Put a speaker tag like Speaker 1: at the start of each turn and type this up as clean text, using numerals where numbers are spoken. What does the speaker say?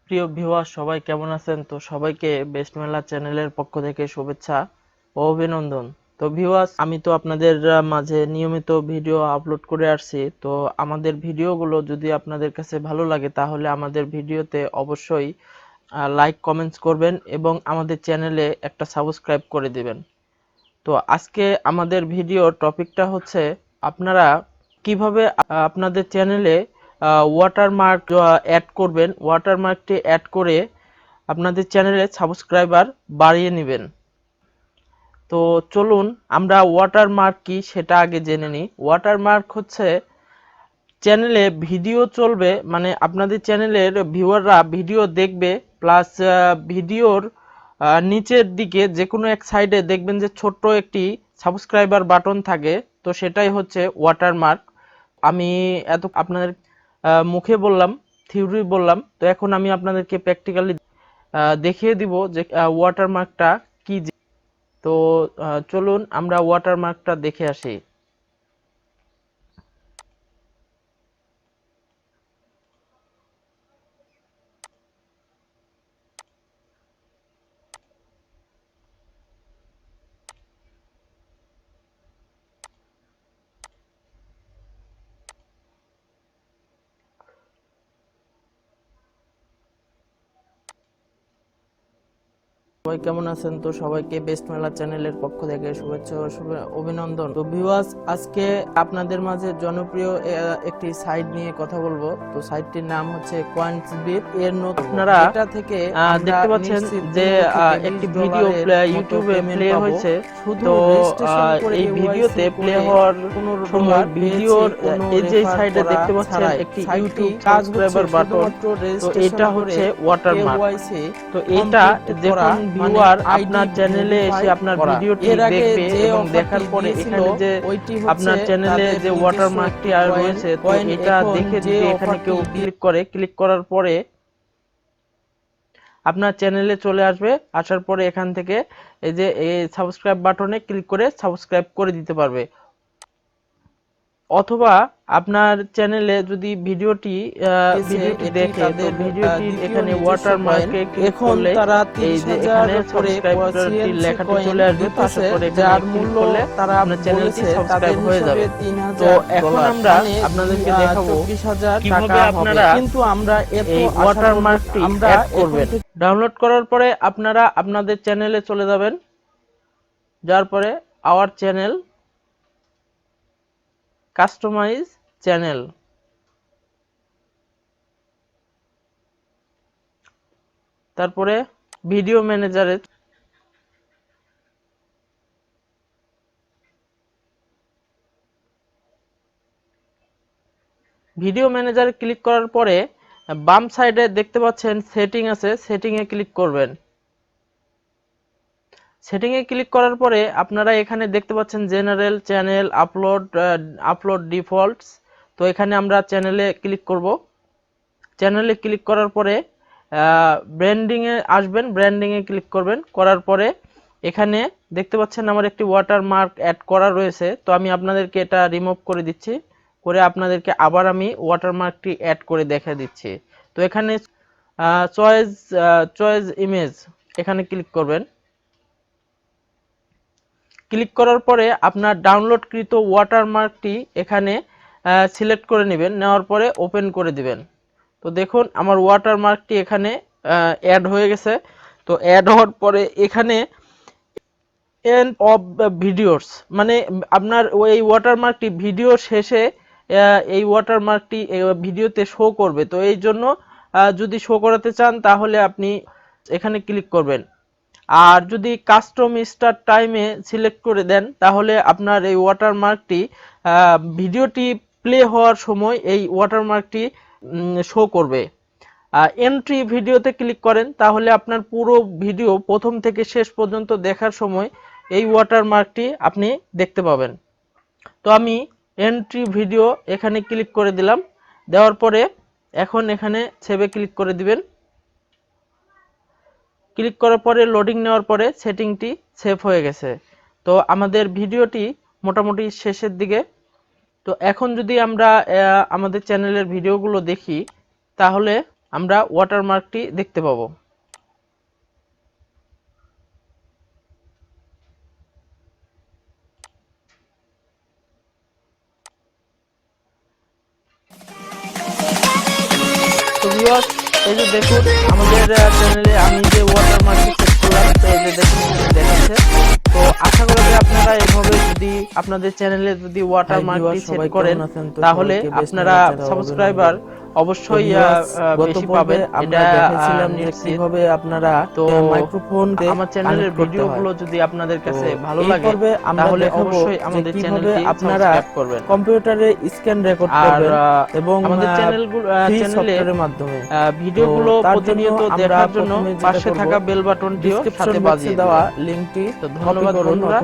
Speaker 1: প্রিয় ভিউয়ার সবাই কেমন আছেন? তো সবাইকে বেস্ট মেলা চ্যানেলের পক্ষ থেকে শুভেচ্ছা ও অভিনন্দন। তো ভিউয়ার্স, আমি তো আপনাদের মাঝে নিয়মিত ভিডিও আপলোড করে আসছি। তো আমাদের ভিডিওগুলো যদি আপনাদের কাছে ভালো লাগে তাহলে আমাদের ভিডিওতে অবশ্যই লাইক কমেন্টস করবেন এবং আমাদের চ্যানেলে একটা সাবস্ক্রাইব করে দিবেন। তো আজকে আমাদের ভিডিওর টপিকটা হচ্ছে আপনারা কিভাবে আপনাদের চ্যানেলে ওয়াটারমার্ক অ্যাড করবেন। ওয়াটারমার্কটি অ্যাড করে আপনাদের চ্যানেলে সাবস্ক্রাইবার বাড়িয়ে নেবেন। তো চলুন আমরা ওয়াটারমার্ক কি সেটা আগে জেনে নিই। ওয়াটারমার্ক হচ্ছে চ্যানেলে ভিডিও চলবে, মানে আপনাদের চ্যানেলের ভিউয়াররা ভিডিও দেখবে, প্লাস ভিডিওর নিচের দিকে যে কোনো এক সাইডে দেখবেন যে ছোট্ট একটি সাবস্ক্রাইবার বাটন থাকে। তো সেটাই হচ্ছে ওয়াটারমার্ক। আমি এত আপনাদের মুখে বললাম, থিওরি বললাম, তো এখন আমি আপনাদেরকে প্র্যাকটিক্যালি দেখিয়ে দিব যে ওয়াটারমার্কটা কি। তো চলুন আমরা ওয়াটারমার্কটা দেখে আসি। সবাই কেমন আছেন? তো সবাইকে বেস্ট মেলা চ্যানেলের পক্ষ থেকে শুভেচ্ছা ও অভিনন্দন। তো ভিউয়ার্স, আজকে আপনাদের মাঝে জনপ্রিয় একটি সাইট নিয়ে কথা বলবো। তো সাইটটির নাম হচ্ছে কয়েন্স বিট। এর আপনারা এটা থেকে দেখতে পাচ্ছেন যে একটি ভিডিও ইউটিউবে প্লে হয়েছে। তো এই ভিডিওতে প্লে হওয়ার সময় ভিডিওর এই যে সাইডে দেখতে পাচ্ছেন একটি ইউটিউব সাবস্ক্রাইবার বাটন, তো এটা হচ্ছে ওয়াটারমার্ক। তো এটা যখন ভিউয়ার আপনার চ্যানেলে এসে আপনার ভিডিওটি দেখবে এবং দেখার পরে এখানে যে আপনার চ্যানেলে যে ওয়াটারমার্কটি আর রয়েছে, তো এটা দেখে যদি এখানে কেউ ক্লিক করার পরে আপনার চ্যানেলে চলে আসবে। আসার পরে এখান থেকে এই যে এই সাবস্ক্রাইব বাটনে ক্লিক করে সাবস্ক্রাইব করে দিতে পারবে। অথবা আপনার চ্যানেলে যদি ভিডিওটি দেখে, তো ভিডিওটি এখানে ওয়াটারমার্কে ক্লিক করলে এই যে এখানে সাবস্ক্রাইবারটি লেখাটি চলে আসবে। তো আসার পরে এখানে ক্লিক করলে আপনার চ্যানেলটি সাবস্ক্রাইব হয়ে যাবে। তো এখন আমরা আপনাদেরকে দেখাবো কিভাবে আপনারা কিন্তু আমরা এই ওয়াটারমার্কটি অ্যাড করবেন। ডাউনলোড করার পরে আপনারা আপনাদের চ্যানেলে চলে যাবেন। যাওয়ার পরে আওয়ার চ্যানেল, কাস্টমাইজ চ্যানেল, তারপরে ভিডিও ম্যানেজারে ক্লিক করার পরে বাম সাইডে দেখতে পাচ্ছেন সেটিং আছে, সেটিং এ ক্লিক করবেন। সেটিং এ ক্লিক করার পরে আপনারা এখানে দেখতে পাচ্ছেন জেনারেল, চ্যানেল, আপলোড ডিফল্টস। তো এখানে আমরা চ্যানেলে ক্লিক করব। চ্যানেলে ক্লিক করার পরে ব্র্যান্ডিং এ আসবেন, ব্র্যান্ডিং এ ক্লিক করবেন। করার পরে এখানে দেখতে পাচ্ছেন আমার একটি ওয়াটারমার্ক অ্যাড করা রয়েছে। তো আমি আপনাদেরকে এটা রিমুভ করে দিচ্ছি, করে আপনাদেরকে আবার আমি ওয়াটারমার্কটি অ্যাড করে দেখা দিচ্ছি। তো এখানে চয়েস ইমেজ, এখানে ক্লিক করবেন। ক্লিক করার পরে আপনার ডাউনলোডকৃত ওয়াটারমার্কটি এখানে সিলেক্ট করে নেবেন। নেওয়ার পরে ওপেন করে দিবেন। তো দেখুন আমার ওয়াটারমার্কটি এখানে অ্যাড হয়ে গেছে। তো অ্যাড হওয়ার পরে এখানে এন্ড অফ ভিডিওস, মানে আপনার ওই ওয়াটারমার্কটি ভিডিও শেষে এই ওয়াটারমার্কটি ভিডিওতে শো করবে। তো এই জন্য যদি শো করাতে চান তাহলে আপনি এখানে ক্লিক করবেন। আর যদি কাস্টম স্টার্ট টাইমে সিলেক্ট করে দেন তাহলে আপনার এই ওয়াটারমার্কটি ভিডিওটি প্লে হওয়ার সময় এই ওয়াটারমার্কটি শো করবে। এন্ট্রি ভিডিওতে ক্লিক করেন তাহলে আপনার পুরো ভিডিও প্রথম থেকে শেষ পর্যন্ত দেখার সময় এই ওয়াটারমার্কটি আপনি দেখতে পাবেন। তো আমি এন্ট্রি ভিডিও এখানে ক্লিক করে দিলাম। দেওয়ার পরে এখন এখানে সেভে ক্লিক করে দিবেন। ক্লিক করার পরে লোডিং নেওয়ার পরে সেটিংটি সেভ হয়ে গেছে। তো আমাদের ভিডিওটি মোটামুটি শেষের দিকে। তো এখন যদি আমরা আমাদের চ্যানেলের ভিডিওগুলো দেখি তাহলে আমরা ওয়াটারমার্কটি দেখতে পাবো। তো ভিউয়ার্স, এই যে দেখুন আমাদের চ্যানেলে আমি যে ওয়াটারমার্কটি সেট করলাম, তো এই যে দেখুন এখানে দেখাচ্ছে। তো আশা করি যে আপনারা এভাবে যদি আপনাদের চ্যানেলে যদি ওয়াটারমার্কটি সেট করেন তাহলে আপনারা সাবস্ক্রাইবার অবশ্যই বেশি পাবেন। এটা
Speaker 2: দেখাইছিলাম যে কিভাবে আপনারা
Speaker 1: তো
Speaker 2: মাইক্রোফোন দিয়ে
Speaker 1: আমার চ্যানেলের ভিডিওগুলো যদি আপনাদের কাছে ভালো লাগে তাহলে অবশ্যই আমাদের চ্যানেলটি সাবস্ক্রাইব করবেন,
Speaker 2: কম্পিউটারে স্ক্যান রেকর্ড করবেন এবং
Speaker 1: আমাদের চ্যানেলের
Speaker 2: মাধ্যমে
Speaker 1: ভিডিওগুলো প্রতিনিয়ত দেখার জন্য পাশে থাকা বেল বাটনটিও সাথে বাজিয়ে
Speaker 2: দেওয়া লিংকটি
Speaker 1: তো ধন্যবাদ বন্ধুরা।